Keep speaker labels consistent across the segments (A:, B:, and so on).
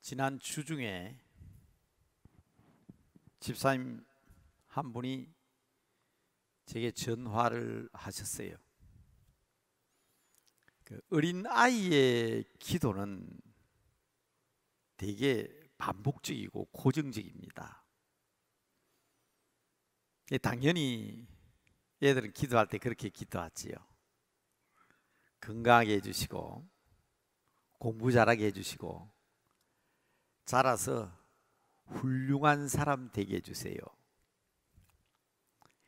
A: 지난 주 중에 집사님 한 분이 제게 전화를 하셨어요. 어린 아이의 기도는 되게 반복적이고 고정적입니다. 당연히 애들은 기도할 때 그렇게 기도하지요. 건강하게 해주시고 공부 잘하게 해주시고 자라서 훌륭한 사람 되게 해주세요.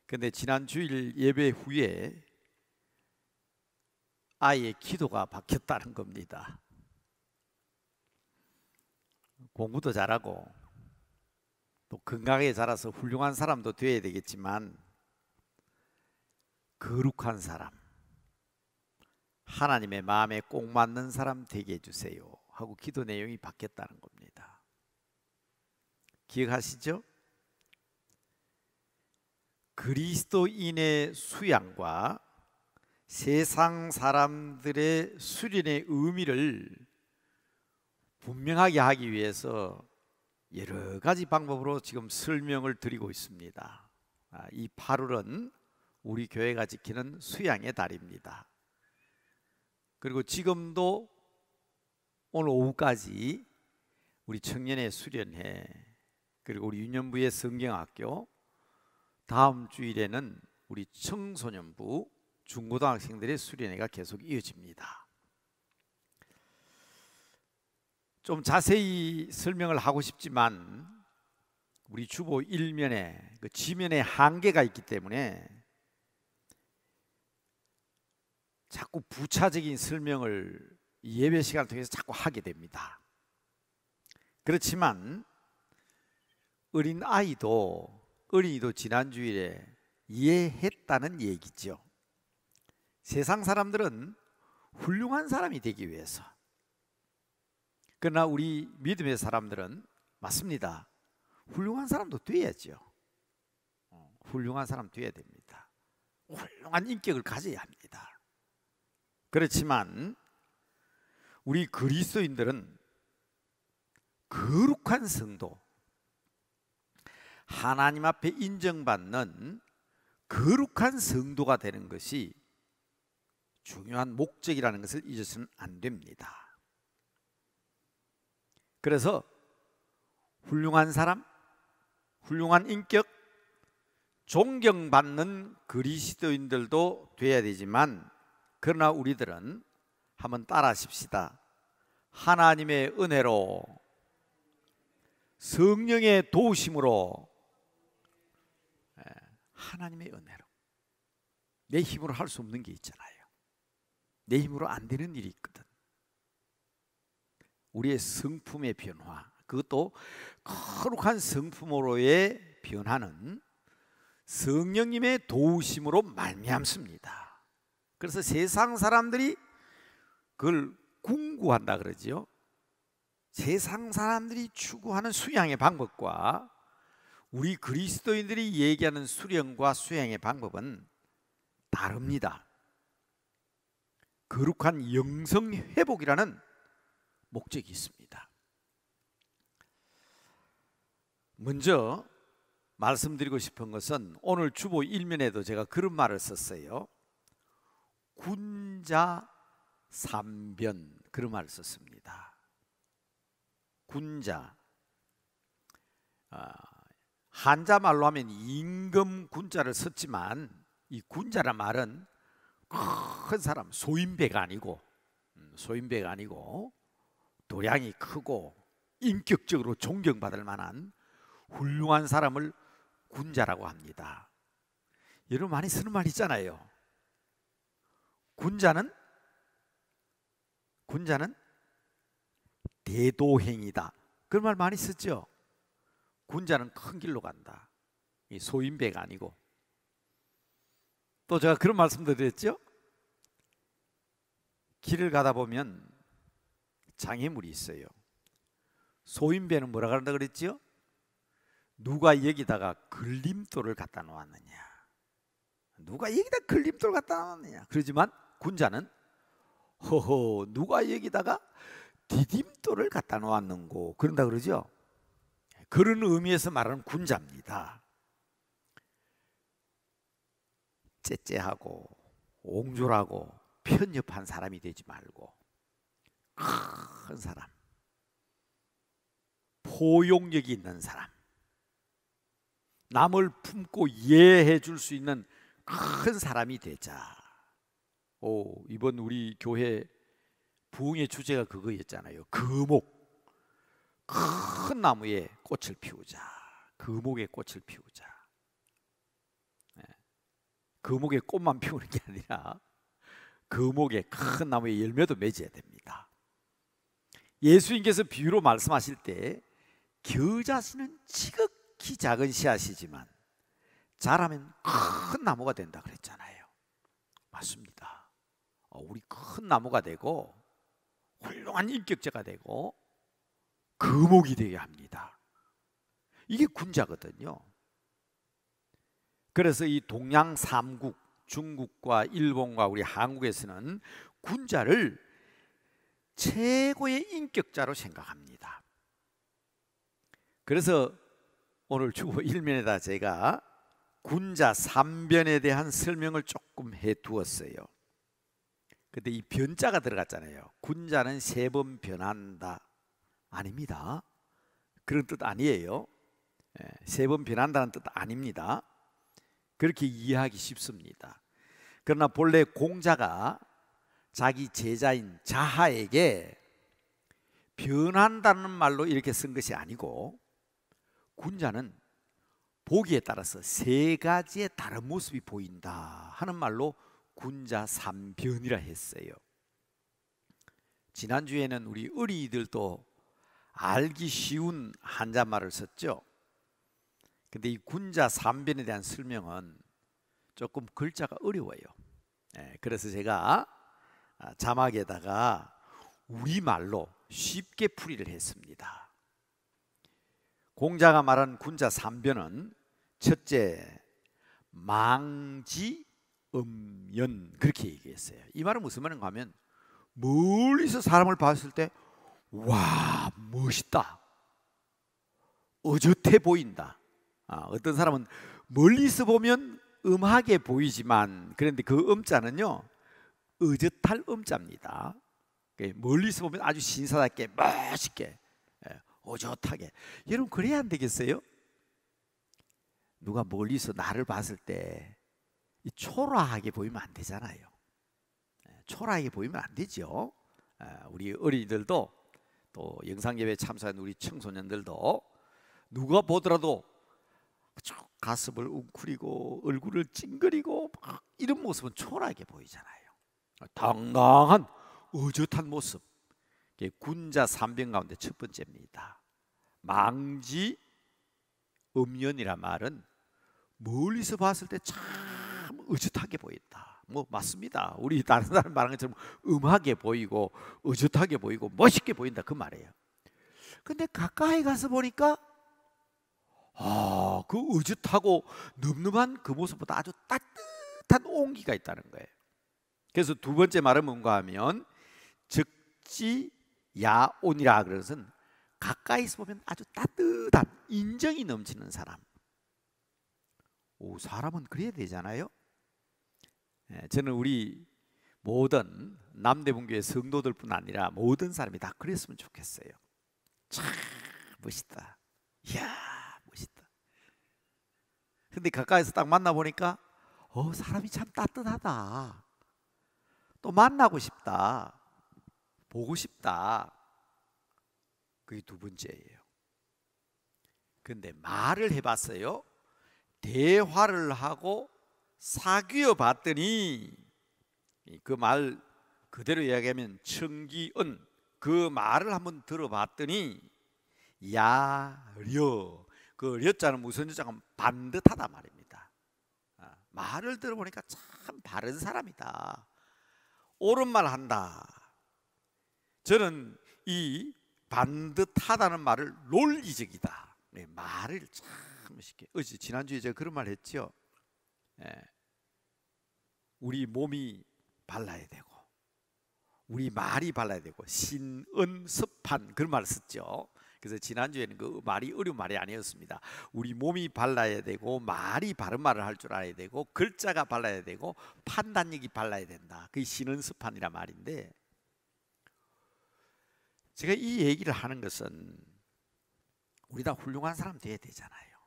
A: 근데 지난 주일 예배 후에 아이의 기도가 바뀌었다는 겁니다. 공부도 잘하고 또 건강하게 자라서 훌륭한 사람도 되어야 되겠지만 거룩한 사람, 하나님의 마음에 꼭 맞는 사람 되게 해주세요 하고 기도 내용이 바뀌었다는 겁니다. 기억하시죠? 그리스도인의 수양과 세상 사람들의 수련의 의미를 분명하게 하기 위해서 여러 가지 방법으로 지금 설명을 드리고 있습니다. 이 8월은 우리 교회가 지키는 수양의 달입니다. 그리고 지금도 오늘 오후까지 우리 청년의 수련회, 그리고 우리 유년부의 성경학교, 다음 주일에는 우리 청소년부, 중고등학생들의 수련회가 계속 이어집니다. 좀 자세히 설명을 하고 싶지만 우리 주보 1면에 그 지면에 한계가 있기 때문에 자꾸 부차적인 설명을 예배 시간을 통해서 자꾸 하게 됩니다. 그렇지만 어린이도 지난 주일에 이해했다는 얘기죠. 세상 사람들은 훌륭한 사람이 되기 위해서, 그러나 우리 믿음의 사람들은 맞습니다. 훌륭한 사람도 돼야죠. 훌륭한 사람 돼야 됩니다. 훌륭한 인격을 가져야 합니다. 그렇지만 우리 그리스도인들은 거룩한 성도, 하나님 앞에 인정받는 거룩한 성도가 되는 것이 중요한 목적이라는 것을 잊어서는 안 됩니다. 그래서 훌륭한 사람, 훌륭한 인격, 존경받는 그리스도인들도 돼야 되지만, 그러나 우리들은 한번 따라 하십시다. 하나님의 은혜로, 성령의 도우심으로, 하나님의 은혜로. 내 힘으로 할 수 없는 게 있잖아요. 내 힘으로 안 되는 일이 있거든. 우리의 성품의 변화, 그것도 거룩한 성품으로의 변화는 성령님의 도우심으로 말미암습니다. 그래서 세상 사람들이 그걸 궁구한다 그러지요. 세상 사람들이 추구하는 수양의 방법과 우리 그리스도인들이 얘기하는 수련과 수양의 방법은 다릅니다. 거룩한 영성 회복이라는 목적이 있습니다. 먼저 말씀드리고 싶은 것은 오늘 주보 1면에도 제가 그런 말을 썼어요. 군자 삼변, 그런 말을 썼습니다. 군자, 한자 말로 하면 임금 군자를 썼지만 이 군자란 말은 큰 사람, 소인배가 아니고 도량이 크고 인격적으로 존경받을 만한 훌륭한 사람을 군자라고 합니다. 여러분 많이 쓰는 말 있잖아요. 군자는 대도행이다. 그런 말 많이 쓰죠. 군자는 큰 길로 간다. 이 소인배가 아니고. 또 제가 그런 말씀도 드렸죠. 길을 가다 보면 장애물이 있어요. 소인배는 뭐라 그런다 그랬죠? 누가 여기다가 걸림돌을 갖다 놓았느냐, 누가 여기다 걸림돌을 갖다 놓았느냐. 그러지만 군자는 허허, 누가 여기다가 디딤돌을 갖다 놓았는고 그런다 그러죠. 그런 의미에서 말하는 군자입니다. 째째하고 옹졸하고 편협한 사람이 되지 말고 큰 사람, 포용력이 있는 사람, 남을 품고 이해해 줄 수 있는 큰 사람이 되자. 이번 우리 교회 부흥의 주제가 그거였잖아요. 금옥, 큰 나무에 꽃을 피우자. 금옥에 꽃을 피우자. 금옥에 꽃만 피우는 게 아니라 금옥에 큰 나무에 열매도 맺어야 됩니다. 예수님께서 비유로 말씀하실 때 겨자씨는 지극히 작은 씨앗이지만 자라면 큰 나무가 된다 그랬잖아요. 맞습니다. 우리 큰 나무가 되고 훌륭한 인격자가 되고 금옥이 되어야 합니다. 이게 군자거든요. 그래서 이 동양 3국 중국과 일본과 우리 한국에서는 군자를 최고의 인격자로 생각합니다. 그래서 오늘 주보 1면에다 제가 군자 3변에 대한 설명을 조금 해두었어요. 근데 이 변자가 들어갔잖아요. 군자는 3번 변한다. 아닙니다. 그런 뜻 아니에요. 3번 변한다는 뜻 아닙니다. 그렇게 이해하기 쉽습니다. 그러나 본래 공자가 자기 제자인 자하에게 변한다는 말로 이렇게 쓴 것이 아니고 군자는 보기에 따라서 3가지의 다른 모습이 보인다 하는 말로 군자 3변이라 했어요. 지난주에는 우리 어린이들도 알기 쉬운 한자말을 썼죠. 근데 이 군자 3변에 대한 설명은 조금 글자가 어려워요. 그래서 제가 자막에다가 우리말로 쉽게 풀이를 했습니다. 공자가 말한 군자 3변은 첫째, 망지, 음연 그렇게 얘기했어요. 이 말은 무슨 말인가 하면 멀리서 사람을 봤을 때 와, 멋있다, 어젓해 보인다. 어떤 사람은 멀리서 보면 음하게 보이지만 그런데 그 음자는요 어젓할 음자입니다. 멀리서 보면 아주 신사답게 멋있게 어젓하게. 여러분 그래야 안 되겠어요? 누가 멀리서 나를 봤을 때 초라하게 보이면 안 되잖아요. 초라하게 보이면 안 되죠. 우리 어린이들도 또 영상예배 참석한 우리 청소년들도 누가 보더라도 가슴을 웅크리고 얼굴을 찡그리고 막 이런 모습은 초라하게 보이잖아요. 당당한 어젓한 모습, 군자 3변 가운데 첫 번째입니다. 망지 음연이란 말은 멀리서 봤을 때 참 어젓하게 보인다. 뭐 맞습니다. 우리 다른 사람 말하는 것처럼 음하게 보이고 어젓하게 보이고 멋있게 보인다 그 말이에요. 근데 가까이 가서 보니까 그 어젓하고 늠름한 그 모습보다 아주 따뜻한 온기가 있다는 거예요. 그래서 두 번째 말은 뭔가 하면 적지야온이라 그런 것은 가까이서 보면 아주 따뜻한 인정이 넘치는 사람. 사람은 그래야 되잖아요. 저는 우리 모든 남대문교회 성도들뿐 아니라 모든 사람이 다 그랬으면 좋겠어요. 참 멋있다. 이야 멋있다. 근데 가까이서 딱 만나보니까 사람이 참 따뜻하다. 또 만나고 싶다. 보고 싶다. 그게 두 번째예요. 근데 말을 해봤어요. 대화를 하고 사귀어 봤더니 그 말 그대로 이야기하면 청기은 그 말을 한번 들어봤더니 야려 그 려자는 무슨 려자가 반듯하다 말입니다. 말을 들어보니까 참 바른 사람이다. 옳은 말 한다. 저는 이 반듯하다는 말을 논리적이다. 말을 참 쉽게. 지난주에 제가 그런 말 했죠. 우리 몸이 발라야 되고 우리 말이 발라야 되고 신은습한 그런 말을 썼죠. 그래서 지난주에는 그 말이 어려운 말이 아니었습니다. 우리 몸이 발라야 되고 말이 바른 말을 할 줄 알아야 되고 글자가 발라야 되고 판단력이 발라야 된다. 그게 신은습한이란 말인데, 제가 이 얘기를 하는 것은 우리 다 훌륭한 사람 돼야 되잖아요.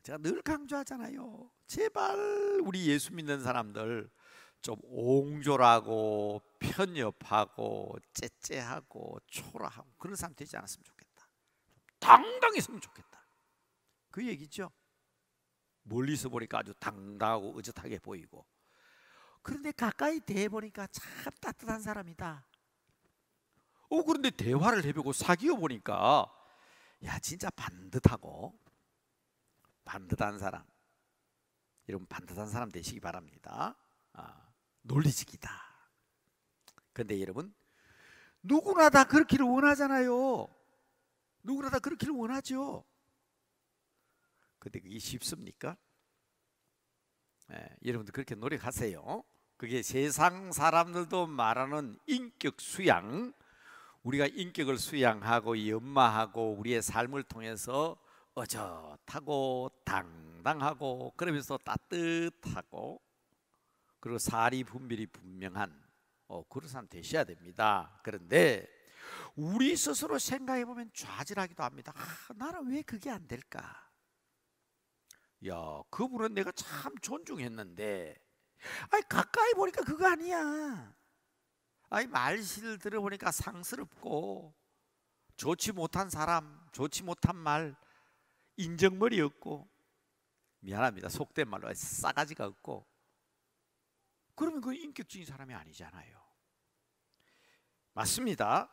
A: 제가 늘 강조하잖아요. 제발 우리 예수 믿는 사람들 좀 옹졸하고 편협하고 째째하고 초라하고 그런 사람 되지 않았으면 좋겠다. 당당했으면 좋겠다. 그 얘기죠. 멀리서 보니까 아주 당당하고 의젓하게 보이고, 그런데 가까이 대해보니까 참 따뜻한 사람이다. 그런데 대화를 해보고 사귀어 보니까 야, 진짜 반듯하고 반듯한 사람. 여러분, 반듯한 사람 되시기 바랍니다. 논리적이다. 그런데 여러분, 누구나 다 그렇기를 원하잖아요. 누구나 다 그렇기를 원하죠. 근데 그게 쉽습니까? 여러분들 그렇게 노력하세요. 그게 세상 사람들도 말하는 인격 수양, 우리가 인격을 수양하고 연마하고 우리의 삶을 통해서 어젓하고 당당하고 그러면서 따뜻하고 그리고 사리 분별이 분명한 그런 사람 되셔야 됩니다. 그런데 우리 스스로 생각해 보면 좌절하기도 합니다. 나는 왜 그게 안 될까? 야, 그분은 내가 참 존중했는데, 가까이 보니까 그거 아니야. 말실을 들어보니까 상스럽고 좋지 못한 사람, 좋지 못한 말, 인정머리 없고, 미안합니다, 속된 말로 싸가지가 없고, 그러면 그 인격적인 사람이 아니잖아요. 맞습니다.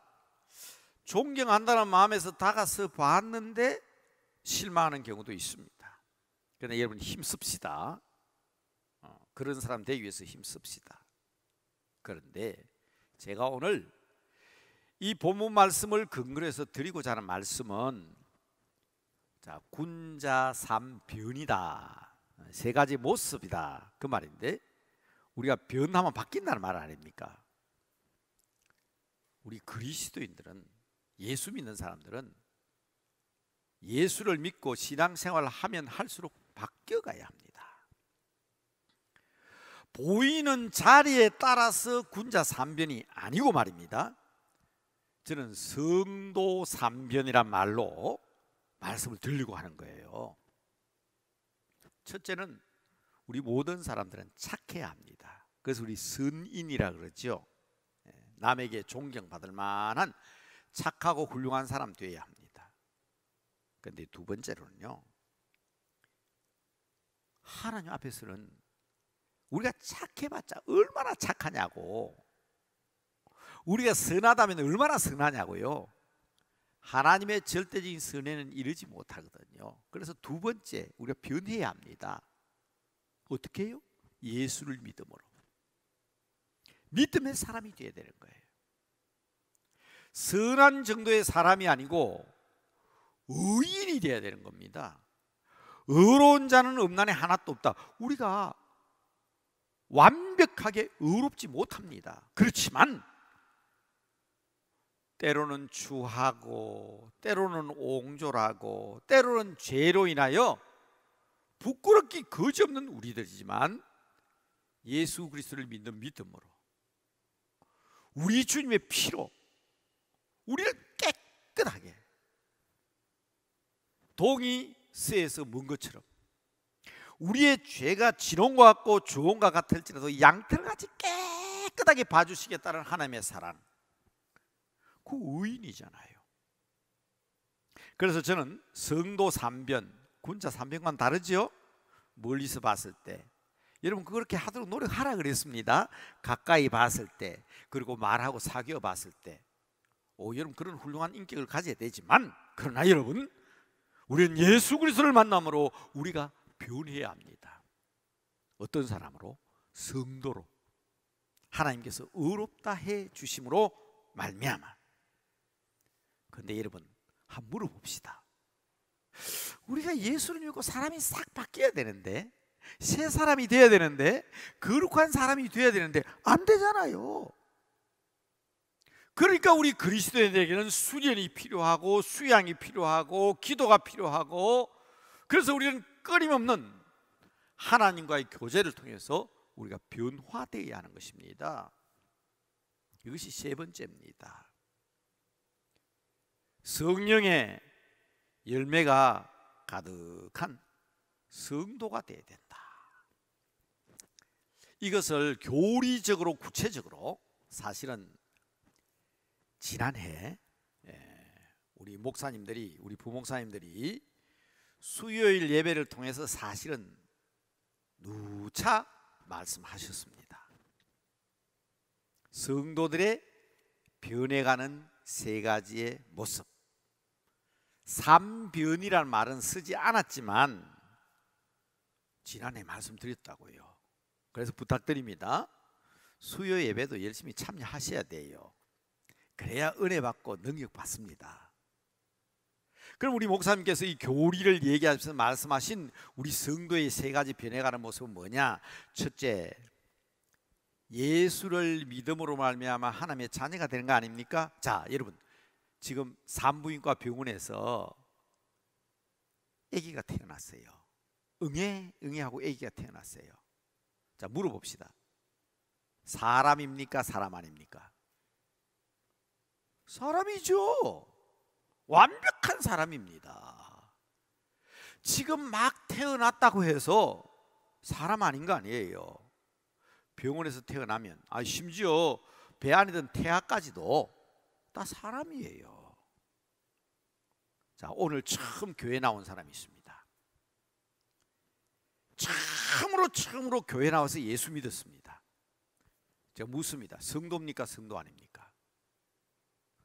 A: 존경한다는 마음에서 다가서 봤는데 실망하는 경우도 있습니다. 그런데 여러분, 힘씁시다. 그런 사람 되기 위해서 힘씁시다. 그런데 제가 오늘 이 본문 말씀을 근거로 해서 드리고자 하는 말씀은, 자, 군자삼변이다, 세 가지 모습이다, 그 말인데, 우리가 변하면 바뀐다는 말 아닙니까? 우리 그리스도인들은, 예수 믿는 사람들은 예수를 믿고 신앙생활을 하면 할수록 바뀌어가야 합니다. 보이는 자리에 따라서 군자삼변이 아니고 말입니다. 저는 성도삼변이란 말로 말씀을 드리려고 하는 거예요. 첫째는 우리 모든 사람들은 착해야 합니다. 그래서 우리 선인이라 그러죠. 남에게 존경받을 만한 착하고 훌륭한 사람 되어야 합니다. 그런데 두 번째로는요, 하나님 앞에서는 우리가 착해봤자 얼마나 착하냐고, 우리가 선하다면 얼마나 선하냐고요. 하나님의 절대적인 선에는 이르지 못하거든요. 그래서 두 번째, 우리가 변해야 합니다. 어떻게 해요? 예수를 믿음으로. 믿음의 사람이 되어야 되는 거예요. 선한 정도의 사람이 아니고 의인이 되어야 되는 겁니다. 의로운 자는 없나니 하나도 없다. 우리가 완벽하게 의롭지 못합니다. 그렇지만 때로는 추하고 때로는 옹졸하고 때로는 죄로 인하여 부끄럽기 거지없는 우리들이지만, 예수 그리스도를 믿는 믿음으로 우리 주님의 피로 우리를 깨끗하게, 동이 쇠에서 문 것처럼 우리의 죄가 진홍과 같고 주홍과 같을지라도 양털같이 깨끗하게 봐주시겠다는 하나님의 사랑, 그 의인이잖아요. 그래서 저는 성도 삼변, 군자 삼변과는 다르죠. 멀리서 봤을 때 여러분 그렇게 하도록 노력하라 그랬습니다. 가까이 봤을 때, 그리고 말하고 사귀어 봤을 때 여러분 그런 훌륭한 인격을 가져야 되지만, 그러나 여러분, 우리는 예수 그리스도를 만남으로 우리가 변해야 합니다. 어떤 사람으로? 성도로, 하나님께서 의롭다 해 주심으로 말미암아. 그런데 여러분, 한번 물어봅시다. 우리가 예수를 믿고 사람이 싹 바뀌어야 되는데, 새 사람이 되어야 되는데, 거룩한 사람이 되어야 되는데 안 되잖아요. 그러니까 우리 그리스도인에게는 수련이 필요하고 수양이 필요하고 기도가 필요하고, 그래서 우리는 끊임없는 하나님과의 교제를 통해서 우리가 변화되어야 하는 것입니다. 이것이 세 번째입니다. 성령의 열매가 가득한 성도가 되어야 된다. 이것을 교리적으로 구체적으로 사실은 지난해 우리 목사님들이, 우리 부목사님들이 수요일 예배를 통해서 사실은 누차 말씀하셨습니다. 성도들의 변해가는 세 가지의 모습. 삼변이란 말은 쓰지 않았지만 지난해 말씀드렸다고요. 그래서 부탁드립니다. 수요 예배도 열심히 참여하셔야 돼요. 그래야 은혜 받고 능력 받습니다. 그럼 우리 목사님께서 이 교리를 얘기하면서 말씀하신 우리 성도의 세 가지 변해가는 모습은 뭐냐? 첫째, 예수를 믿음으로 말미암아 하나님의 자녀가 되는 거 아닙니까? 자, 여러분, 지금 산부인과 병원에서 아기가 태어났어요. 응애 하고 아기가 태어났어요. 자, 물어봅시다. 사람입니까? 사람 아닙니까? 사람이죠. 완벽한 사람입니다. 지금 막 태어났다고 해서 사람 아닌 거 아니에요. 병원에서 태어나면, 심지어 배 안이든 태아까지도 다 사람이에요. 자, 오늘 처음 교회 나온 사람이 있습니다. 처음으로 교회 나와서 예수 믿었습니다. 제가 묻습니다. 성도입니까? 성도 아닙니까?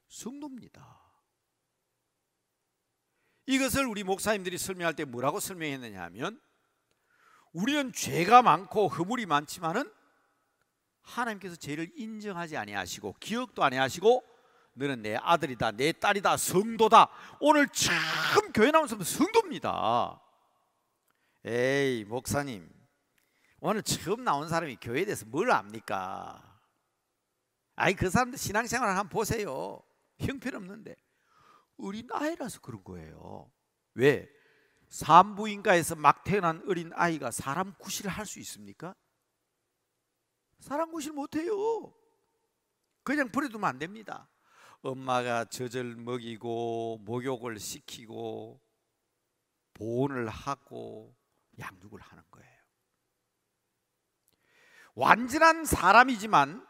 A: 성도입니다. 이것을 우리 목사님들이 설명할 때 뭐라고 설명했느냐 하면, 우리는 죄가 많고 허물이 많지만은 하나님께서 죄를 인정하지 아니하시고 기억도 아니하시고 너는 내 아들이다, 내 딸이다, 성도다. 오늘 처음 교회 나온 사람은 성도입니다. 에이, 목사님, 오늘 처음 나온 사람이 교회에 대해서 뭘 압니까? 그 사람들 신앙생활을 한번 보세요. 형편없는데. 어린 아이라서 그런 거예요. 왜? 산부인과에서 막 태어난 어린 아이가 사람 구실을 할 수 있습니까? 사람 구실 못해요. 그냥 버려두면 안 됩니다. 엄마가 젖을 먹이고 목욕을 시키고 보온을 하고 양육을 하는 거예요. 완전한 사람이지만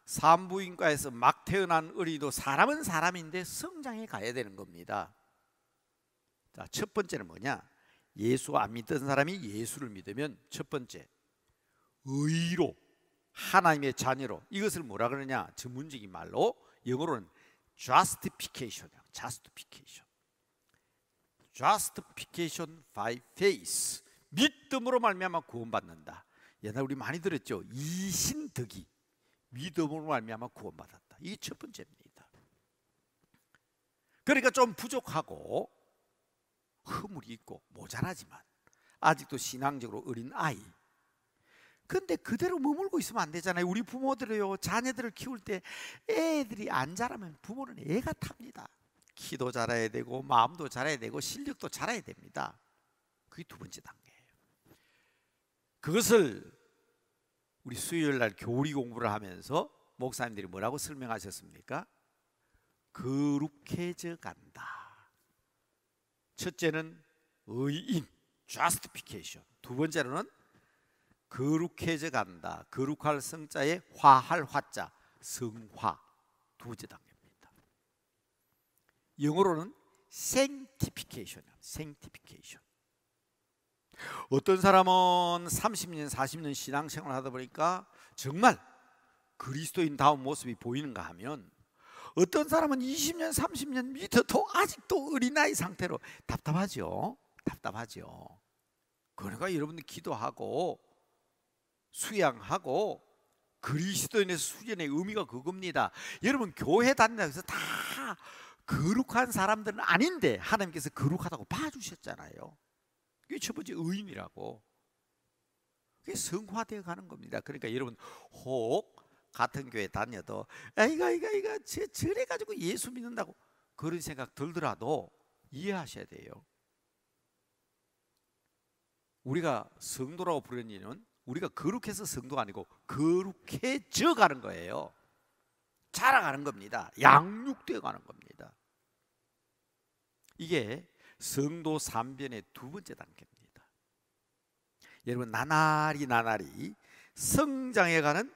A: 산부인과에서 막 태어난 어린이도 사람은 사람인데 성장해 가야 되는 겁니다. 자, 첫 번째는 뭐냐? 예수 안 믿던 사람이 예수를 믿으면 첫 번째, 의로, 하나님의 자녀로, 이것을 뭐라 그러냐? 전문적인 말로 영어로는 justification by faith, 믿음으로 말미암아 구원받는다. 옛날 우리 많이 들었죠? 이신덕이, 믿음으로 말미암아 구원받았다. 이게 첫 번째입니다. 그러니까 좀 부족하고 허물이 있고 모자라지만 아직도 신앙적으로 어린 아이. 근데 그대로 머물고 있으면 안 되잖아요. 우리 부모들이요, 자녀들을 키울 때 애들이 안 자라면 부모는 애가 탑니다. 키도 자라야 되고 마음도 자라야 되고 실력도 자라야 됩니다. 그게 두 번째 단계예요. 그것을 우리 수요일 날 교리 공부를 하면서 목사님들이 뭐라고 설명하셨습니까? 거룩해져 간다. 첫째는 의인, justification. 두 번째로는 거룩해져 간다. 거룩할 성자에 화할 화자, 성화. 두 번째 단계입니다. 영어로는 sanctification. 어떤 사람은 30년, 40년 신앙생활을 하다 보니까 정말 그리스도인다운 모습이 보이는가 하면, 어떤 사람은 20년, 30년 믿어도 아직도 어린아이 상태로 답답하죠. 그러니까 여러분들 기도하고 수양하고 그리스도인의 수련의 의미가 그겁니다. 여러분 교회 다닌다고 해서 다 거룩한 사람들은 아닌데 하나님께서 거룩하다고 봐주셨잖아요. 그게 첫 번째 의인이라고. 그게 성화되어 가는 겁니다. 그러니까 여러분 혹 같은 교회 다녀도 이가 저래 가지고 예수 믿는다고 그런 생각 들더라도 이해하셔야 돼요. 우리가 성도라고 부르는 이유는 우리가 거룩해서 성도가 아니고 거룩해져 가는 거예요. 자라가는 겁니다. 양육되어 가는 겁니다. 이게 성도 3변의 두 번째 단계입니다. 여러분 나날이 성장해가는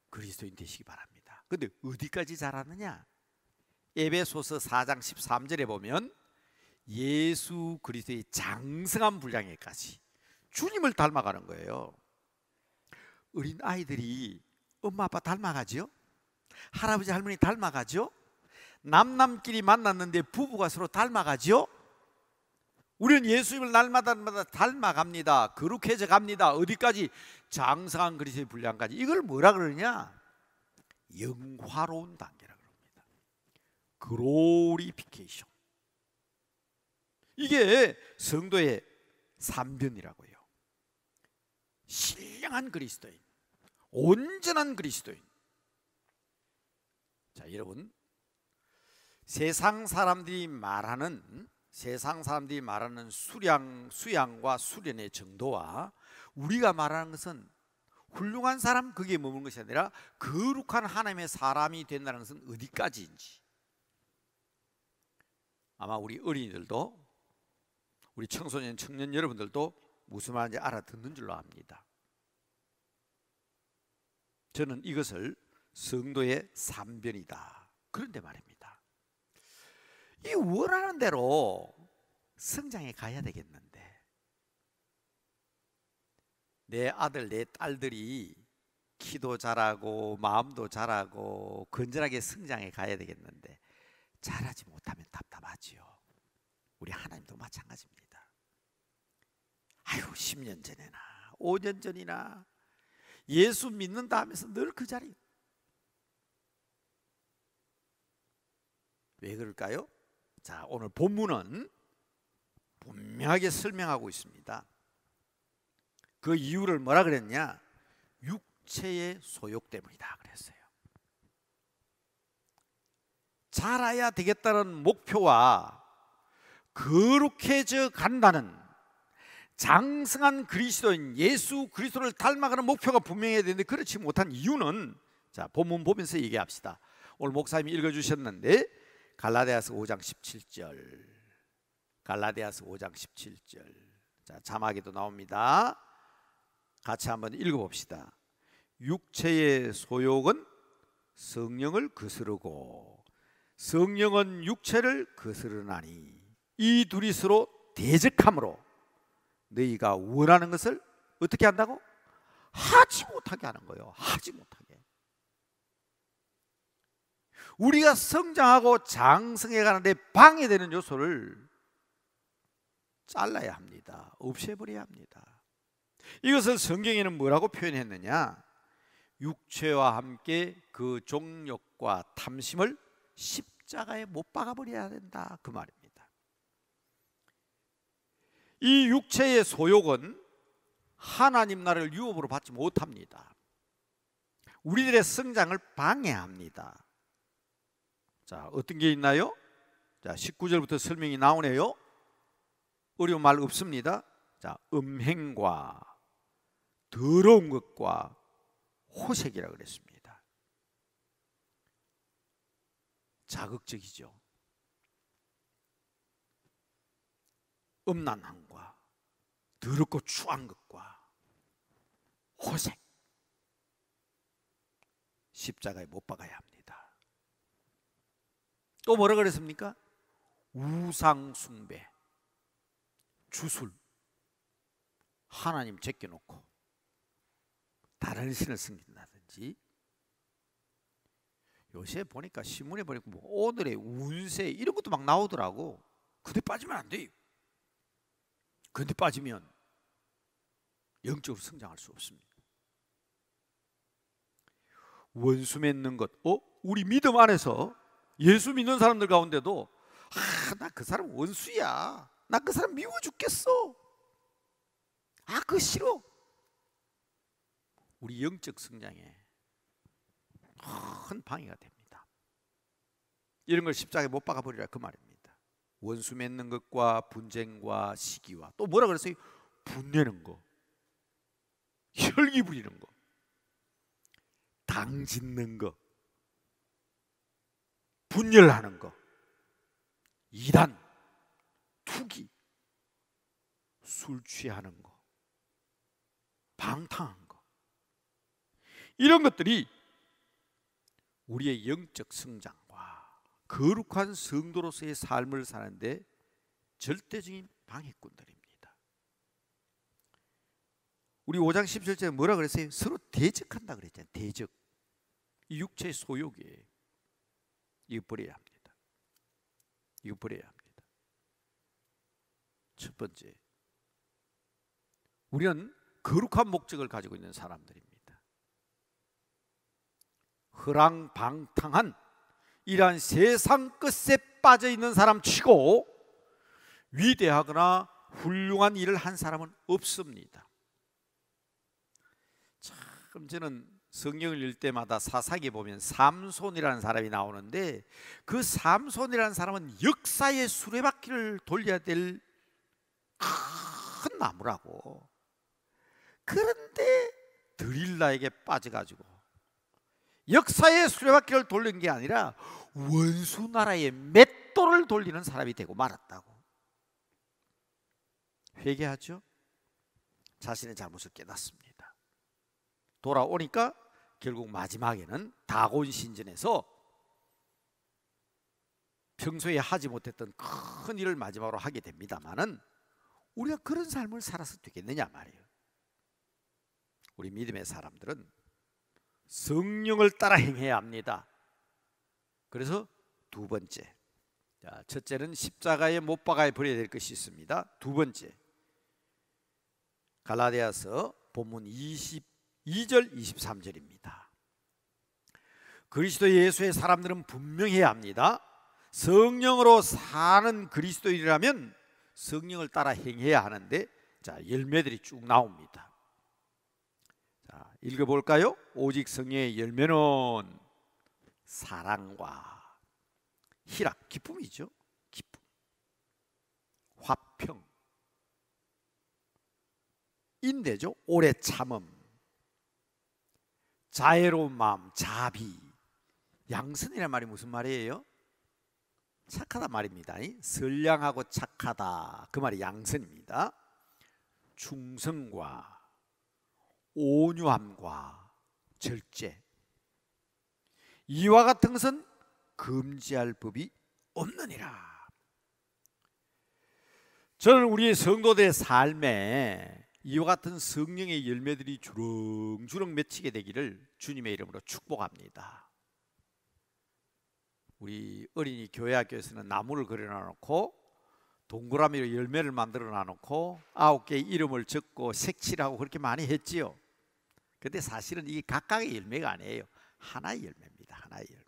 A: 그리스도인 되시기 바랍니다. 근데 어디까지 자라느냐? 에베소서 4장 13절에 보면 예수 그리스도의 장성한 분량에까지 주님을 닮아가는 거예요. 어린 아이들이 엄마 아빠 닮아가죠? 할아버지 할머니 닮아가죠? 남남끼리 만났는데 부부가 서로 닮아가죠? 우리는 예수님을 날마다 닮아갑니다. 거룩해져 갑니다. 어디까지? 장성한 그리스도의 분량까지. 이걸 뭐라 그러냐? 영화로운 단계라 그럽니다. 글로리피케이션. 이게 성도의 3변이라고요. 신령한 그리스도인, 온전한 그리스도인. 자, 여러분, 세상 사람들이 말하는 수양과 수련의 정도와 우리가 말하는 것은 훌륭한 사람, 거기에 머무는 것이 아니라 거룩한 하나님의 사람이 된다는 것은 어디까지인지 아마 우리 어린이들도 우리 청소년, 청년 여러분들도 무슨 말인지 알아듣는 줄로 압니다. 저는 이것을 성도의 3변이다 그런데 말입니다. 이 원하는 대로 성장해 가야 되겠는데 내 아들 내 딸들이 키도 자라고 마음도 자라고 건전하게 성장해 가야 되겠는데 자라지 못하면 답답하지요. 우리 하나님도 마찬가지입니다. 아유 10년 전이나 5년 전이나 예수 믿는다 하면서 늘 그 자리. 왜 그럴까요? 자, 오늘 본문은 분명하게 설명하고 있습니다. 그 이유를 뭐라 그랬냐? 육체의 소욕 때문이다 그랬어요. 자라야 되겠다는 목표와 거룩해져 간다는 장성한 그리스도인 예수 그리스도를 닮아가는 목표가 분명해야 되는데 그렇지 못한 이유는 자, 본문 보면서 얘기합시다. 오늘 목사님이 읽어주셨는데 갈라디아서 5장 17절 갈라디아서 5장 17절 자, 자막에도 나옵니다. 같이 한번 읽어봅시다. 육체의 소욕은 성령을 거스르고 성령은 육체를 거스르나니 이 둘이 서로 대적함으로 너희가 원하는 것을 어떻게 한다고? 하지 못하게 하는 거예요. 하지 못하게. 우리가 성장하고 장성해 가는데 방해되는 요소를 잘라야 합니다. 없애버려야 합니다. 이것을 성경에는 뭐라고 표현했느냐? 육체와 함께 그 종욕과 탐심을 십자가에 못 박아버려야 된다 그 말입니다. 이 육체의 소욕은 하나님 나라를 유업으로 받지 못합니다. 우리들의 성장을 방해합니다. 자, 어떤 게 있나요? 자, 19절부터 설명이 나오네요. 어려운 말 없습니다. 자, 음행과 더러운 것과 호색이라 그랬습니다. 자극적이죠. 음란함과 더럽고 추한 것과 호색 십자가에 못 박아야 합니다. 또 뭐라 그랬습니까? 우상 숭배, 주술, 하나님 제껴놓고 다른 신을 섬긴다든지 요새 보니까 신문에 보니까 뭐 오늘의 운세 이런 것도 막 나오더라고. 그데 빠지면 안 돼요. 그런데 빠지면 영적으로 성장할 수 없습니다. 원수 맺는 것, 우리 믿음 안에서 예수 믿는 사람들 가운데도 나 그 사람 원수야. 나 그 사람 미워 죽겠어. 그거 싫어. 우리 영적 성장에 큰 방해가 됩니다. 이런 걸 십자가에 못 박아 버리라 그 말입니다. 원수 맺는 것과 분쟁과 시기와 또 뭐라 그랬어요? 분내는 거, 혈기 부리는 거, 당 짓는 거, 분열하는 거, 이단, 투기, 술 취하는 거, 방탕한 거, 이런 것들이 우리의 영적 성장과 거룩한 성도로서의 삶을 사는데 절대적인 방해꾼들입니다. 우리 5장 17절에 뭐라 그랬어요? 서로 대적한다 그랬잖아요. 대적. 이 육체의 소욕이에요. 이거 버려야 합니다. 이거 버려야 합니다. 첫 번째, 우리는 거룩한 목적을 가지고 있는 사람들입니다. 허랑방탕한 이러한 세상 끝에 빠져 있는 사람 치고 위대하거나 훌륭한 일을 한 사람은 없습니다. 참 저는 성경을 읽을 때마다 사사기에 보면 삼손이라는 사람이 나오는데 그 삼손이라는 사람은 역사의 수레바퀴를 돌려야 될 큰 나무라고. 그런데 드릴라에게 빠져가지고 역사의 수레바퀴를 돌린 게 아니라 원수 나라의 맷돌을 돌리는 사람이 되고 말았다고. 회개하죠. 자신의 잘못을 깨닫습니다. 돌아오니까 결국 마지막에는 다곤 신전에서 평소에 하지 못했던 큰 일을 마지막으로 하게 됩니다만은 우리가 그런 삶을 살아서 되겠느냐 말이에요. 우리 믿음의 사람들은 성령을 따라 행해야 합니다. 그래서 두 번째, 자, 첫째는 십자가에 못 박아 버려야 될 것이 있습니다. 두 번째, 갈라디아서 본문 22절 23절입니다. 그리스도 예수의 사람들은 분명해야 합니다. 성령으로 사는 그리스도인이라면 성령을 따라 행해야 하는데, 자, 열매들이 쭉 나옵니다. 자, 읽어볼까요? 오직 성령의 열매는 사랑과 희락, 기쁨이죠. 기쁨, 화평, 인내죠. 오래 참음, 자애로운 마음, 자비. 양선이란 말이 무슨 말이에요? 착하다 말입니다. 선량하고 착하다, 그 말이 양선입니다. 충성과 온유함과 절제, 이와 같은 것은 금지할 법이 없느니라. 저는 우리의 성도들의 삶에 이와 같은 성령의 열매들이 주렁주렁 맺히게 되기를 주님의 이름으로 축복합니다. 우리 어린이 교회 학교에서는 나무를 그려놔 놓고 동그라미로 열매를 만들어 놔 놓고 9개의 이름을 적고 색칠하고 그렇게 많이 했지요. 근데 사실은 이게 각각의 열매가 아니에요. 하나의 열매입니다. 하나의 열매.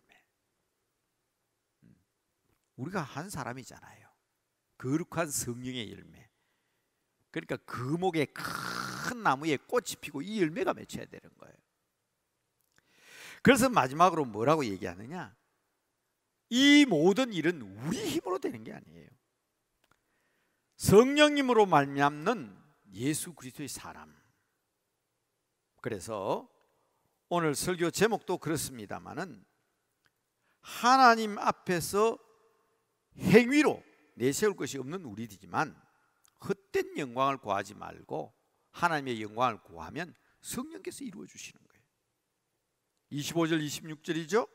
A: 우리가 한 사람이잖아요. 거룩한 성령의 열매. 그러니까 거목의 큰 나무에 꽃이 피고 이 열매가 맺혀야 되는 거예요. 그래서 마지막으로 뭐라고 얘기하느냐? 이 모든 일은 우리 힘으로 되는 게 아니에요. 성령님으로 말미암는 예수 그리스도의 사람. 그래서 오늘 설교 제목도 그렇습니다마는 하나님 앞에서 행위로 내세울 것이 없는 우리이지만 헛된 영광을 구하지 말고 하나님의 영광을 구하면 성령께서 이루어 주시는 거예요. 25절 26절이죠.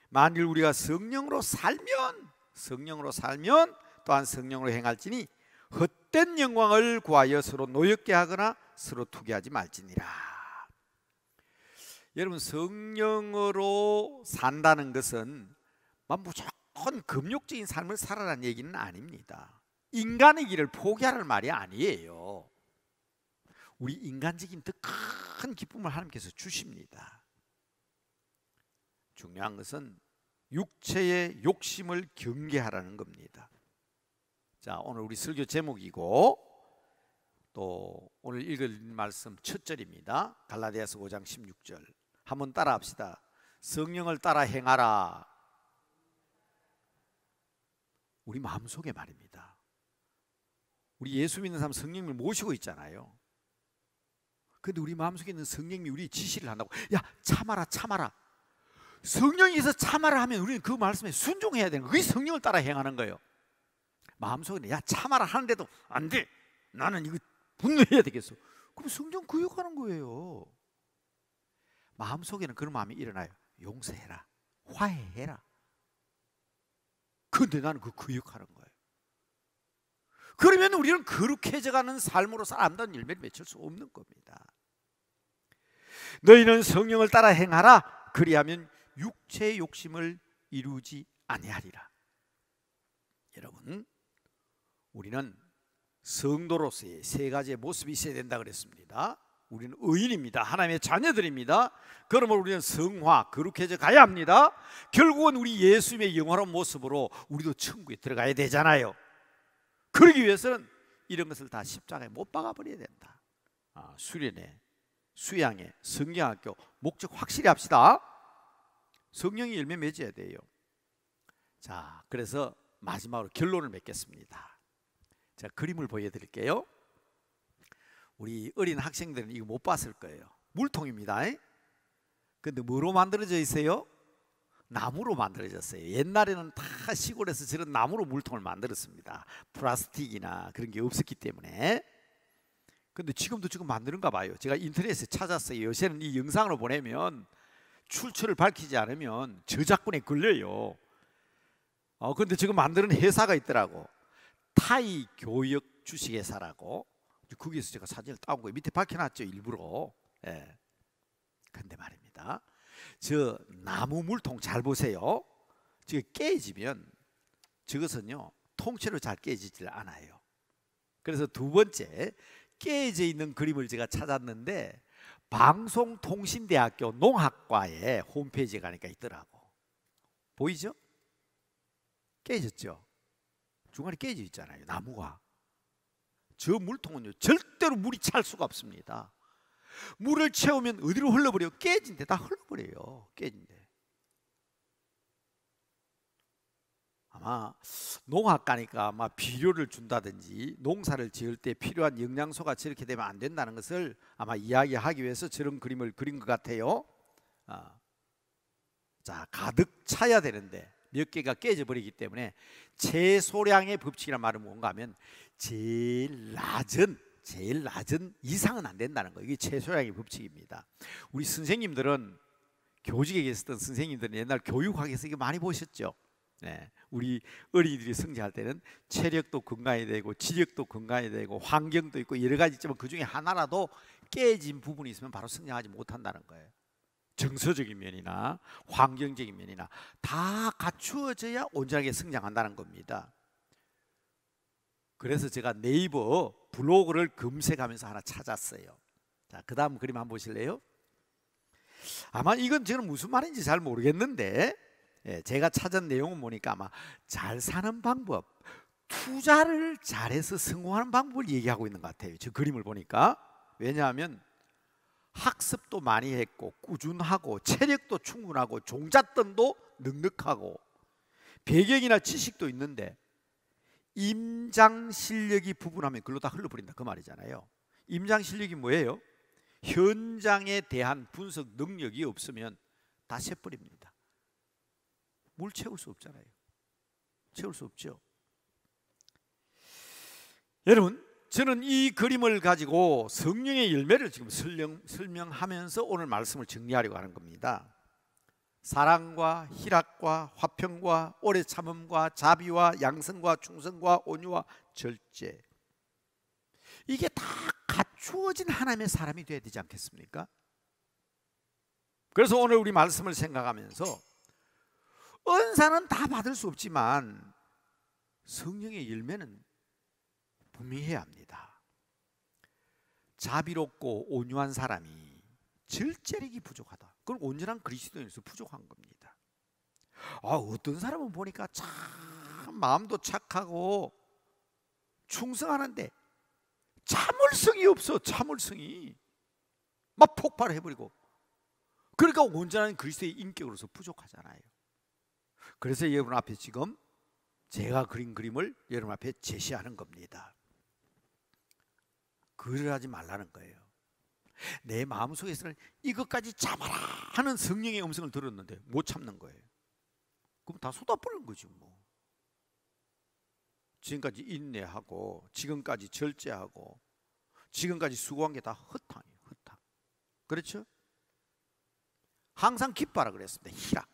A: 만일 우리가 성령으로 살면 또한 성령으로 행할지니 헛된 영광을 구하여 서로 노엽게 하거나 서로 투기하지 말지니라. 여러분, 성령으로 산다는 것은 무조건 금욕적인 삶을 살아라는 얘기는 아닙니다. 인간의 길을 포기하라는 말이 아니에요. 우리 인간적인 더 큰 기쁨을 하나님께서 주십니다. 중요한 것은 육체의 욕심을 경계하라는 겁니다. 자, 오늘 우리 설교 제목이고 또 오늘 읽을 말씀 첫 절입니다. 갈라디아서 5장 16절 한번 따라 합시다. 성령을 따라 행하라. 우리 마음속에 말입니다. 우리 예수 믿는 사람 성령님을 모시고 있잖아요. 근데 우리 마음속에 있는 성령님이 우리 지시를 한다고. 야, 참아라, 참아라. 성령에서 참아라 하면 우리는 그 말씀에 순종해야 되는 거예요. 그게 성령을 따라 행하는 거예요. 마음속에 야, 참아라 하는데도 안 돼. 나는 이거 분노해야 되겠어. 그럼 성령 구역하는 거예요. 마음속에는 그런 마음이 일어나요. 용서해라, 화해해라. 근데 나는 그 구역하는 거예요. 그러면 우리는 거룩해져가는 삶으로 사람다운 열매를 맺을 수 없는 겁니다. 너희는 성령을 따라 행하라. 그리하면 육체의 욕심을 이루지 아니하리라. 여러분, 우리는 성도로서의 세 가지의 모습이 있어야 된다 그랬습니다. 우리는 의인입니다. 하나님의 자녀들입니다. 그러므로 우리는 성화, 거룩해져 가야 합니다. 결국은 우리 예수님의 영원한 모습으로 우리도 천국에 들어가야 되잖아요. 그러기 위해서는 이런 것을 다 십자가에 못 박아버려야 된다. 수련회, 수양회, 성경학교 목적 확실히 합시다. 성령이 열매 맺어야 돼요. 자, 그래서 마지막으로 결론을 맺겠습니다. 자, 그림을 보여드릴게요. 우리 어린 학생들은 이거 못 봤을 거예요. 물통입니다. 근데 뭐로 만들어져 있어요? 나무로 만들어졌어요. 옛날에는 다 시골에서 저런 나무로 물통을 만들었습니다. 플라스틱이나 그런 게 없었기 때문에. 근데 지금도 지금 만드는가 봐요. 제가 인터넷에 찾았어요. 요새는 이 영상으로 보내면 출처를 밝히지 않으면 저작권에 걸려요. 근데 지금 만드는 회사가 있더라고. 타이 교역 주식회사라고. 거기에서 제가 사진을 따온 거예요. 밑에 밝혀놨죠, 일부러. 예. 근데 말입니다, 저 나무 물통 잘 보세요. 지금 깨지면 저것은요 통째로 잘 깨지질 않아요. 그래서 두 번째, 깨져 있는 그림을 제가 찾았는데 방송통신대학교 농학과에 홈페이지에 가니까 있더라고. 보이죠? 깨졌죠? 중간에 깨져 있잖아요, 나무가. 저 물통은요 절대로 물이 찰 수가 없습니다. 물을 채우면 어디로 흘러버려요? 깨진데 다 흘러버려요. 깨진데. 아마 농학과니까 아마 비료를 준다든지 농사를 지을 때 필요한 영양소가 저렇게 되면 안 된다는 것을 아마 이야기하기 위해서 저런 그림을 그린 것 같아요. 자, 가득 차야 되는데 몇 개가 깨져버리기 때문에 최소량의 법칙이란 말은 뭔가 하면 제일 낮은 이상은 안 된다는 거예요. 이게 최소량의 법칙입니다. 우리 선생님들은, 교직에 계셨던 선생님들은 옛날 교육학에서 이거 많이 보셨죠. 네, 우리 어린이들이 성장할 때는 체력도 건강해야 되고 지력도 건강해야 되고 환경도 있고 여러 가지 있지만 그 중에 하나라도 깨진 부분이 있으면 바로 성장하지 못한다는 거예요. 정서적인 면이나 환경적인 면이나 다 갖추어져야 온전하게 성장한다는 겁니다. 그래서 제가 네이버 블로그를 검색하면서 하나 찾았어요. 자, 그 다음 그림 한번 보실래요? 아마 이건 저는 무슨 말인지 잘 모르겠는데, 제가 찾은 내용은 보니까 아마 잘 사는 방법, 투자를 잘해서 성공하는 방법을 얘기하고 있는 것 같아요. 저 그림을 보니까. 왜냐하면 학습도 많이 했고 꾸준하고 체력도 충분하고 종잣돈도 넉넉하고 배경이나 지식도 있는데 임장 실력이 부분하면 글로 다 흘러버린다 그 말이잖아요. 임장 실력이 뭐예요? 현장에 대한 분석 능력이 없으면 다 새버립니다. 물 채울 수 없잖아요. 채울 수 없죠. 여러분, 저는 이 그림을 가지고 성령의 열매를 지금 설명하면서 오늘 말씀을 정리하려고 하는 겁니다. 사랑과 희락과 화평과 오래 참음과 자비와 양성과 충성과 온유와 절제, 이게 다 갖추어진 하나님의 사람이 되어야 되지 않겠습니까? 그래서 오늘 우리 말씀을 생각하면서 은사는 다 받을 수 없지만 성령의 열매는 분명히 해야 합니다. 자비롭고 온유한 사람이 절제력이 부족하다. 그건 온전한 그리스도인으로서 부족한 겁니다. 어떤 사람은 보니까 참 마음도 착하고 충성하는데 참을성이 없어. 참을성이 막 폭발해버리고 그러니까 온전한 그리스도의 인격으로서 부족하잖아요. 그래서 여러분 앞에 지금 제가 그린 그림을 여러분 앞에 제시하는 겁니다. 그를 하지 말라는 거예요. 내 마음속에서는 이것까지 참아라 하는 성령의 음성을 들었는데 못 참는 거예요. 그럼 다 쏟아버리는 거지 뭐. 지금까지 인내하고 지금까지 절제하고 지금까지 수고한 게 다 헛탕이에요. 헛탕. 그렇죠? 항상 기뻐하라 그랬습니다. 희락.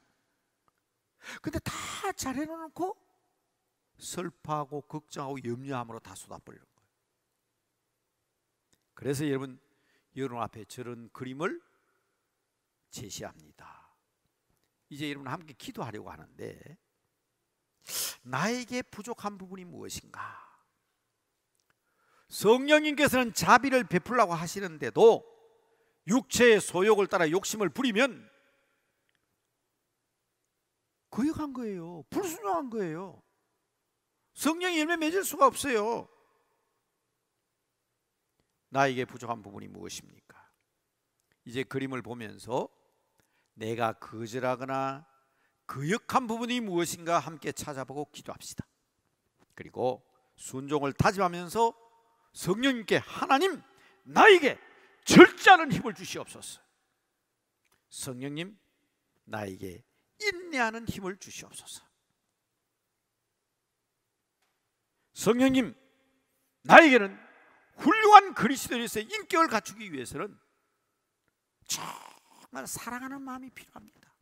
A: 근데 다 잘해놓고 슬퍼하고 걱정하고 염려함으로 다 쏟아버리는 거예요. 그래서 여러분 앞에 저런 그림을 제시합니다. 이제 여러분 함께 기도하려고 하는데, 나에게 부족한 부분이 무엇인가? 성령님께서는 자비를 베풀라고 하시는데도 육체의 소욕을 따라 욕심을 부리면 거역한 거예요. 불순종한 거예요. 성령의 열매 맺을 수가 없어요. 나에게 부족한 부분이 무엇입니까? 이제 그림을 보면서 내가 거절하거나 거역한 부분이 무엇인가 함께 찾아보고 기도합시다. 그리고 순종을 다짐하면서 성령님께 하나님, 나에게 절제하는 힘을 주시옵소서. 성령님, 나에게 인내하는 힘을 주시옵소서. 성령님, 나에게는 훌륭한 그리스도인으로서의 인격을 갖추기 위해서는 정말 사랑하는 마음이 필요합니다.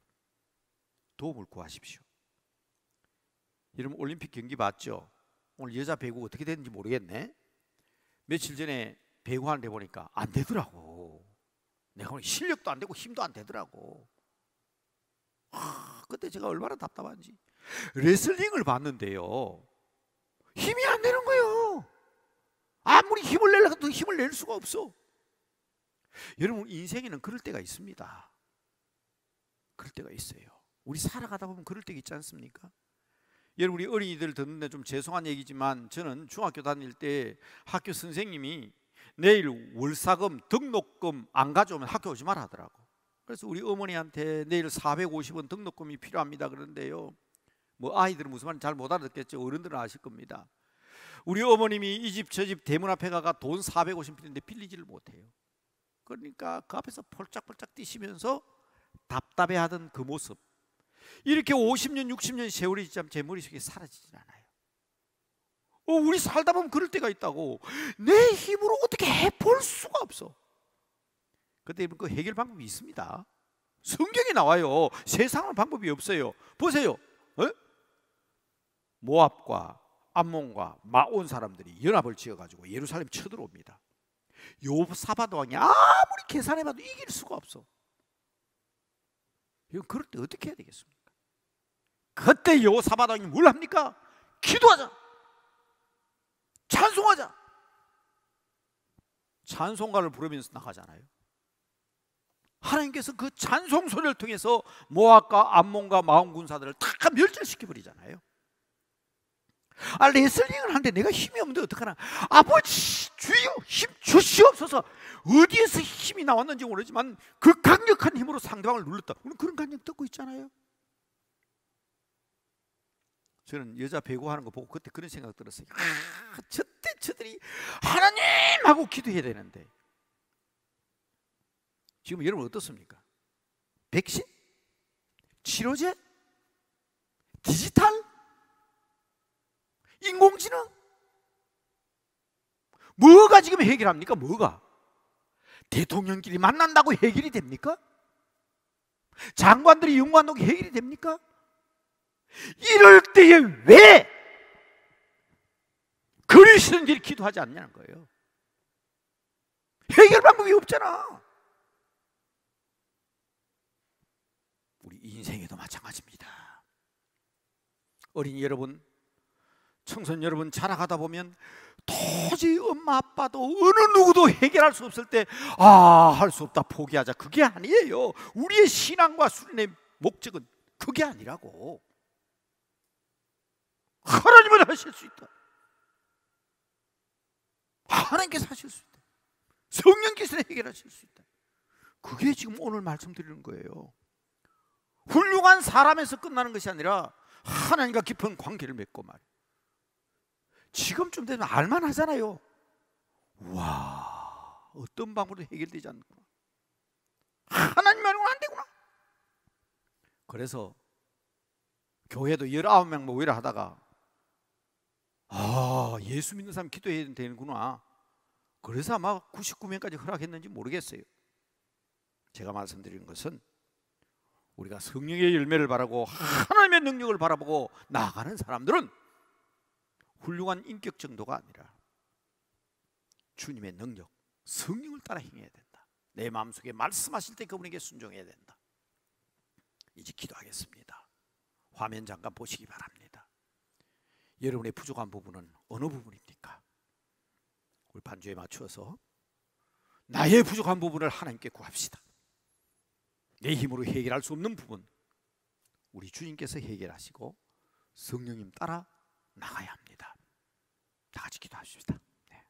A: 도움을 구하십시오. 여러분 올림픽 경기 봤죠? 오늘 여자 배구 어떻게 됐는지 모르겠네. 며칠 전에 배구하는데 보니까 안 되더라고. 내가 오늘 실력도 안 되고 힘도 안 되더라고. 그때 제가 얼마나 답답한지. 레슬링을 봤는데요, 힘이 안 되는 거예요. 아무리 힘을 내려고 해도 힘을 낼 수가 없어. 여러분 인생에는 그럴 때가 있습니다. 그럴 때가 있어요. 우리 살아가다 보면 그럴 때가 있지 않습니까? 여러분 우리 어린이들 듣는데 좀 죄송한 얘기지만, 저는 중학교 다닐 때 학교 선생님이 내일 월사금 등록금 안 가져오면 학교 오지 마라 하더라고. 그래서 우리 어머니한테 내일 450원 등록금이 필요합니다 그런데요, 뭐 아이들은 무슨 말인지 잘 못 알아듣겠죠. 어른들은 아실 겁니다. 우리 어머님이 이 집 저 집 대문 앞에 가가 돈 450 필요한데 빌리지를 못해요. 그러니까 그 앞에서 폴짝폴짝 뛰시면서 답답해하던 그 모습, 이렇게 50년 60년 세월이 지나면 제 머릿속에 사라지질 않아요. 우리 살다 보면 그럴 때가 있다고. 내 힘으로 어떻게 해볼 수가 없어. 그때 그 해결 방법이 있습니다. 성경에 나와요. 세상은 방법이 없어요. 보세요. 모압과 암몬과 마온 사람들이 연합을 지어가지고 예루살렘 쳐들어옵니다. 요사밧 왕이 아무리 계산해봐도 이길 수가 없어. 이건 그럴 때 어떻게 해야 되겠습니까? 그때 요사밧 왕이 뭘 합니까? 기도하자, 찬송하자. 찬송가를 부르면서 나가잖아요. 하나님께서 그 찬송 소리를 통해서 모압과 암몬과 마온 군사들을 다 멸절시켜 버리잖아요. 레슬링을 하는데 내가 힘이 없는데 어떡하나. 아버지 주여 힘 주시옵소서. 어디에서 힘이 나왔는지 모르지만 그 강력한 힘으로 상대방을 눌렀다. 우리는 그런 감정 듣고 있잖아요. 저는 여자 배구하는 거 보고 그때 그런 생각 들었어요. 저때 저들이 하나님 하고 기도해야 되는데, 지금 여러분 어떻습니까? 백신? 치료제? 디지털? 인공지능? 뭐가 지금 해결합니까? 뭐가? 대통령끼리 만난다고 해결이 됩니까? 장관들이 연구한다고 해결이 됩니까? 이럴 때에 왜 그리스도인들이 기도하지 않냐는 거예요. 해결 방법이 없잖아. 우리 인생에도 마찬가지입니다. 어린이 여러분, 청소년 여러분, 자라가다 보면 도저히 엄마 아빠도 어느 누구도 해결할 수 없을 때 할 수 없다 포기하자, 그게 아니에요. 우리의 신앙과 수련의 목적은 그게 아니라고. 하나님은 하실 수 있다. 하나님께서 하실 수 있다. 성령께서 해결하실 수 있다. 그게 지금 오늘 말씀드리는 거예요. 훌륭한 사람에서 끝나는 것이 아니라 하나님과 깊은 관계를 맺고 말이에요. 지금쯤 되면 알만하잖아요. 와, 어떤 방법으로 해결되지 않는구나. 하나님만으로는 안 되구나. 그래서 교회도 19명 모이라 하다가 예수 믿는 사람 기도해야 되는구나. 그래서 아마 99명까지 허락했는지 모르겠어요. 제가 말씀드리는 것은 우리가 성령의 열매를 바라고 하나님의 능력을 바라보고 나아가는 사람들은 훌륭한 인격 정도가 아니라 주님의 능력, 성령을 따라 행해야 된다. 내 마음속에 말씀하실 때 그분에게 순종해야 된다. 이제 기도하겠습니다. 화면 잠깐 보시기 바랍니다. 여러분의 부족한 부분은 어느 부분입니까? 우리 반주에 맞추어서 나의 부족한 부분을 하나님께 구합시다. 내 힘으로 해결할 수 없는 부분 우리 주님께서 해결하시고 성령님 따라 나가야 합니다. 다 같이 기도하십시다. 네.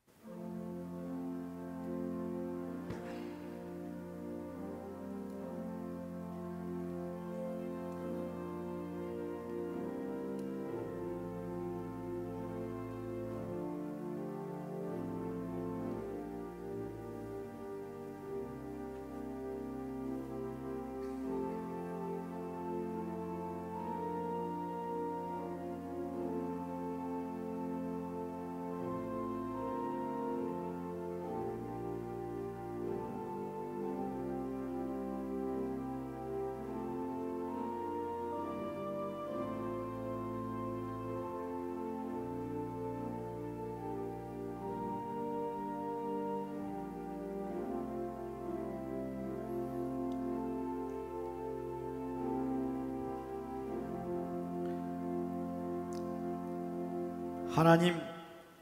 A: 하나님,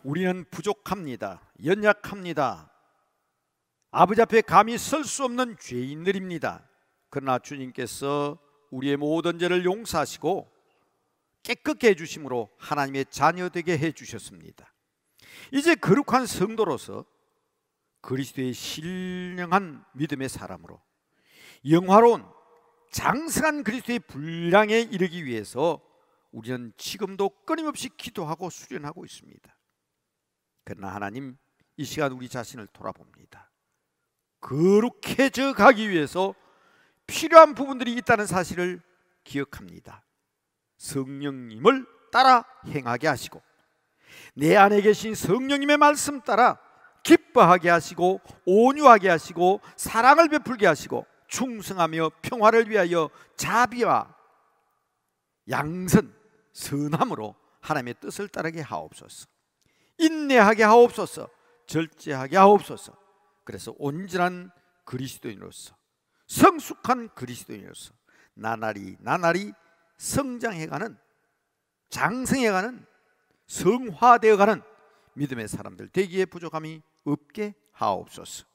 A: 우리는 부족합니다. 연약합니다. 아버지 앞에 감히 설 수 없는 죄인들입니다. 그러나 주님께서 우리의 모든 죄를 용서하시고 깨끗게 해주심으로 하나님의 자녀 되게 해주셨습니다. 이제 거룩한 성도로서 그리스도의 신령한 믿음의 사람으로 영화로운 장성한 그리스도의 분량에 이르기 위해서 우리는 지금도 끊임없이 기도하고 수련하고 있습니다. 그러나 하나님, 이 시간 우리 자신을 돌아봅니다. 거룩해져 가기 위해서 필요한 부분들이 있다는 사실을 기억합니다. 성령님을 따라 행하게 하시고 내 안에 계신 성령님의 말씀 따라 기뻐하게 하시고 온유하게 하시고 사랑을 베풀게 하시고 충성하며 평화를 위하여 자비와 양선, 선함으로 하나님의 뜻을 따르게 하옵소서. 인내하게 하옵소서. 절제하게 하옵소서. 그래서 온전한 그리스도인으로서, 성숙한 그리스도인으로서 나날이 성장해가는, 장성해가는, 성화되어가는 믿음의 사람들 되기에 부족함이 없게 하옵소서.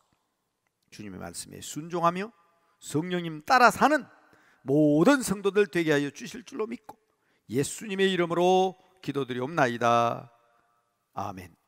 A: 주님의 말씀에 순종하며 성령님 따라 사는 모든 성도들 되게 하여 주실 줄로 믿고 예수님의 이름으로 기도드리옵나이다. 아멘.